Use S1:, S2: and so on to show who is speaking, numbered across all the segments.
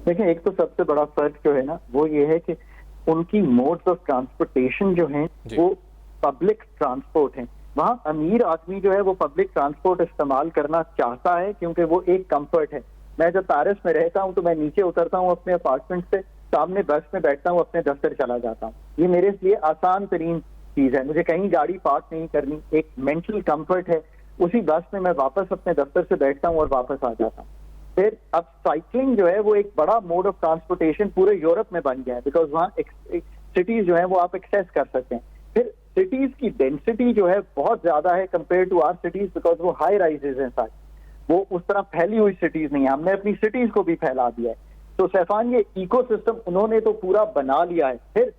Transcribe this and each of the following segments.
S1: देखिए, एक तो सबसे बड़ा फर्क जो है ना वो ये है कि उनकी मोड्स ऑफ ट्रांसपोर्टेशन जो हैं
S2: जी।
S1: वो पब्लिक ट्रांसपोर्ट हैं। वहाँ अमीर आदमी जो है वो पब्लिक ट्रांसपोर्ट इस्तेमाल करना चाहता है क्योंकि वो एक कंफर्ट है। मैं जब पेरिस में रहता हूँ तो मैं नीचे उतरता हूँ अपने अपार्टमेंट से, सामने बस में बैठता हूँ, अपने दफ्तर चला जाता हूँ। ये मेरे लिए आसान तरीन चीज है, मुझे कहीं गाड़ी पार्क नहीं करनी, एक मेंटल कंफर्ट है। उसी बस में मैं वापस अपने दफ्तर से बैठता हूँ और वापस आ जाता हूँ। फिर अब साइकिलिंग जो है वो एक बड़ा मोड ऑफ ट्रांसपोर्टेशन पूरे यूरोप में बन गया है, बिकॉज वहाँ सिटीज जो है वो आप एक्सेस कर सकते हैं। फिर सिटीज की डेंसिटी जो है बहुत ज्यादा है compare to our cities, because वो हाई राइजेज हैं सारी, वो उस तरह फैली हुई सिटीज नहीं है। हमने अपनी सिटीज को भी फैला दिया है। तो सैफान ये इकोसिस्टम उन्होंने तो पूरा बना लिया है। फिर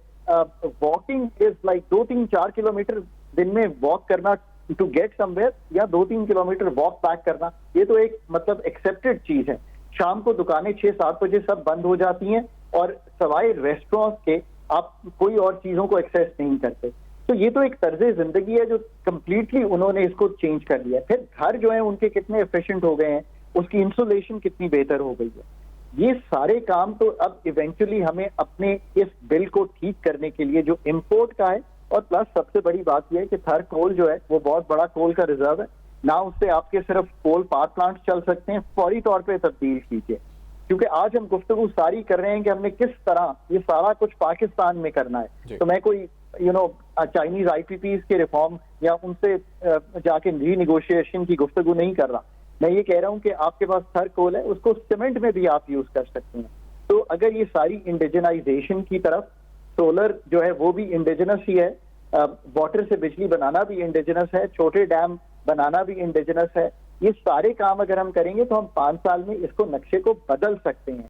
S1: वॉकिंग इज लाइक 2-3-4 किलोमीटर दिन में वॉक करना टू गेट समवेयर, या 2-3 किलोमीटर वॉक बैक करना, ये तो एक मतलब एक्सेप्टेड चीज है। शाम को दुकानें 6-7 बजे सब बंद हो जाती हैं और सवाए रेस्टोरेंट्स के आप कोई और चीजों को एक्सेस नहीं करते। तो ये तो एक तर्ज जिंदगी है जो कंप्लीटली उन्होंने इसको चेंज कर लिया है। फिर घर जो है उनके कितने एफिशिएंट हो गए हैं, उसकी इंसुलेशन कितनी बेहतर हो गई है। ये सारे काम तो अब इवेंचुअली हमें अपने इस बिल को ठीक करने के लिए जो इम्पोर्ट का है, और प्लस सबसे बड़ी बात यह है कि थर कोल जो है वो बहुत बड़ा कोल का रिजर्व है ना, उससे आपके सिर्फ कोल पावर प्लांट चल सकते हैं, फौरी तौर पे तब्दील कीजिए। क्योंकि आज हम गुफ्तगू सारी कर रहे हैं कि हमने किस तरह ये सारा कुछ पाकिस्तान में करना है। तो मैं कोई चाइनीज आईपीपीज के रिफॉर्म या उनसे जाके रीनिगोशिएशन की गुफ्तगू नहीं कर रहा। मैं ये कह रहा हूं कि आपके पास थर कोल है, उसको सीमेंट में भी आप यूज कर सकते हैं। तो अगर ये सारी इंडिजनाइजेशन की तरफ, सोलर जो है वो भी इंडिजिनस ही है, वाटर से बिजली बनाना भी इंडिजिनस है, छोटे डैम बनाना भी इंडिजिनस है। ये सारे काम अगर हम करेंगे तो हम 5 साल में इसको नक्शे को बदल सकते हैं।